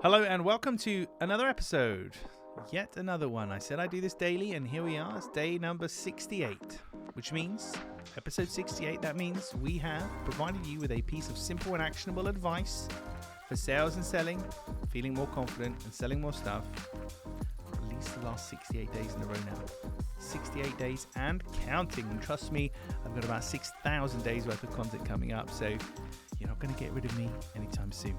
Hello and welcome to another episode. Yet another one. I said I do this daily and here we are. It's day number 68, which means episode 68. That means we have provided you with a piece of simple and actionable advice for sales and selling, feeling more confident and selling more stuff for at least the last 68 days in a row now. 68 days and counting. And trust me, I've got about 6,000 days worth of content coming up. So you're not going to get rid of me anytime soon.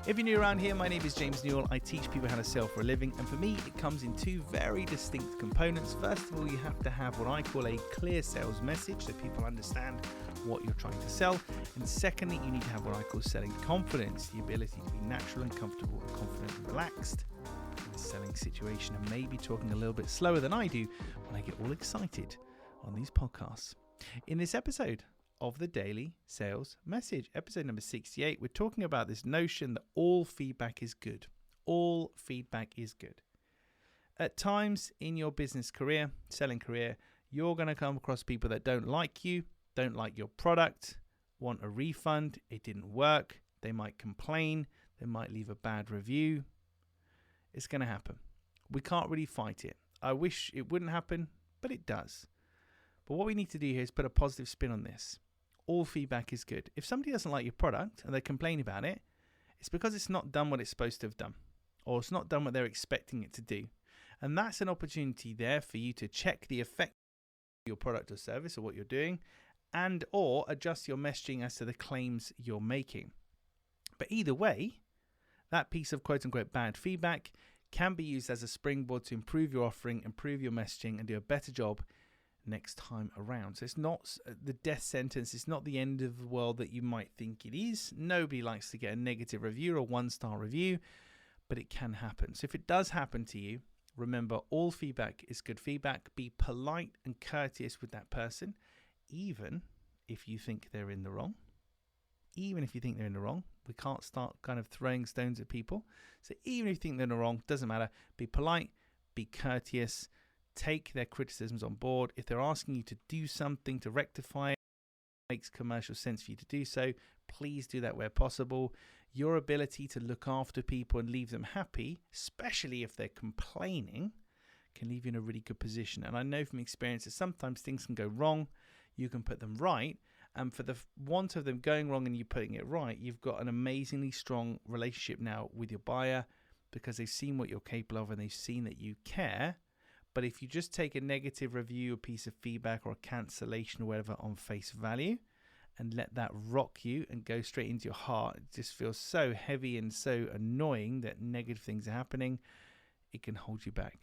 If you're new around here, my name is James Newell. I teach people how to sell for a living, and for me, it comes in two very distinct components. First of all, you have to have what I call a clear sales message so people understand what you're trying to sell. And secondly, you need to have what I call selling confidence, the ability to be natural and comfortable and confident and relaxed in a selling situation, and maybe talking a little bit slower than I do when I get all excited on these podcasts. In this episode of the Daily Sales Message, episode number 68, we're talking about this notion that all feedback is good. All feedback is good. At times in your business career, selling career, you're going to come across people that don't like you, don't like your product, want a refund, it didn't work, they might complain, they might leave a bad review. It's going to happen. We can't really fight it. I wish it wouldn't happen, but it does. But what we need to do here is put a positive spin on this. All feedback is good. If somebody doesn't like your product and they complain about it, it's because it's not done what it's supposed to have done, or it's not done what they're expecting it to do. And that's an opportunity there for you to check the effect of your product or service or what you're doing, and or adjust your messaging as to the claims you're making. But either way, that piece of quote unquote bad feedback can be used as a springboard to improve your offering, improve your messaging, and do a better job next time around. So it's not the death sentence. It's not the end of the world that you might think it is. Nobody likes to get a negative review or a one-star review, but it can happen. So if it does happen to you, remember, all feedback is good feedback. Be polite and courteous with that person, even if you think they're in the wrong. Even if you think they're in the wrong, we can't start kind of throwing stones at people. So even if you think they're in the wrong, doesn't matter. Be polite, be courteous, take their criticisms on board. If they're asking you to do something to rectify it, makes commercial sense for you to do so, please do that where possible. Your ability to look after people and leave them happy, especially if they're complaining, can leave you in a really good position. And I know from experience that sometimes things can go wrong. You can put them right. And for the want of them going wrong and you putting it right, you've got an amazingly strong relationship now with your buyer because they've seen what you're capable of and they've seen that you care. But if you just take a negative review, a piece of feedback or a cancellation or whatever on face value and let that rock you and go straight into your heart, it just feels so heavy and so annoying that negative things are happening, it can hold you back.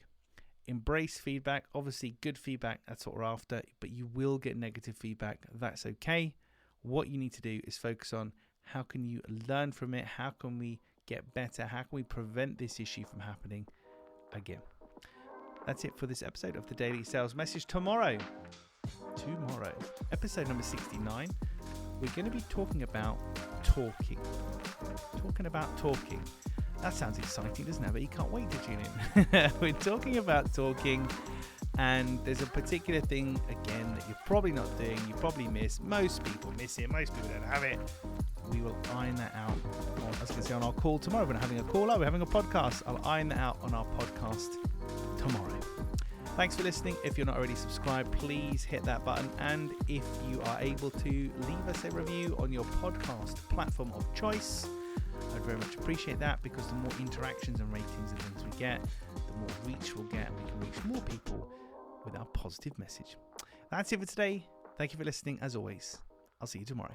Embrace feedback. Obviously, good feedback, that's what we're after, but you will get negative feedback. That's okay. What you need to do is focus on how can you learn from it? How can we get better? How can we prevent this issue from happening again? That's it for this episode of the Daily Sales Message. Tomorrow, episode number 69, we're going to be talking about talking. That sounds exciting, doesn't it? But you can't wait to tune in. We're talking about talking, and there's a particular thing, again, that you're probably not doing, you probably miss. Most people miss it. Most people don't have it. We will iron that out on our call tomorrow. We're not having a call, we're having a podcast. I'll iron that out on our podcast tomorrow. Thanks for listening. If you're not already subscribed, please hit that button. And if you are able to leave us a review on your podcast platform of choice, I'd very much appreciate that, because the more interactions and ratings and things we get, the more reach we'll get, and we can reach more people with our positive message. That's it for today. Thank you for listening. As always, I'll see you tomorrow.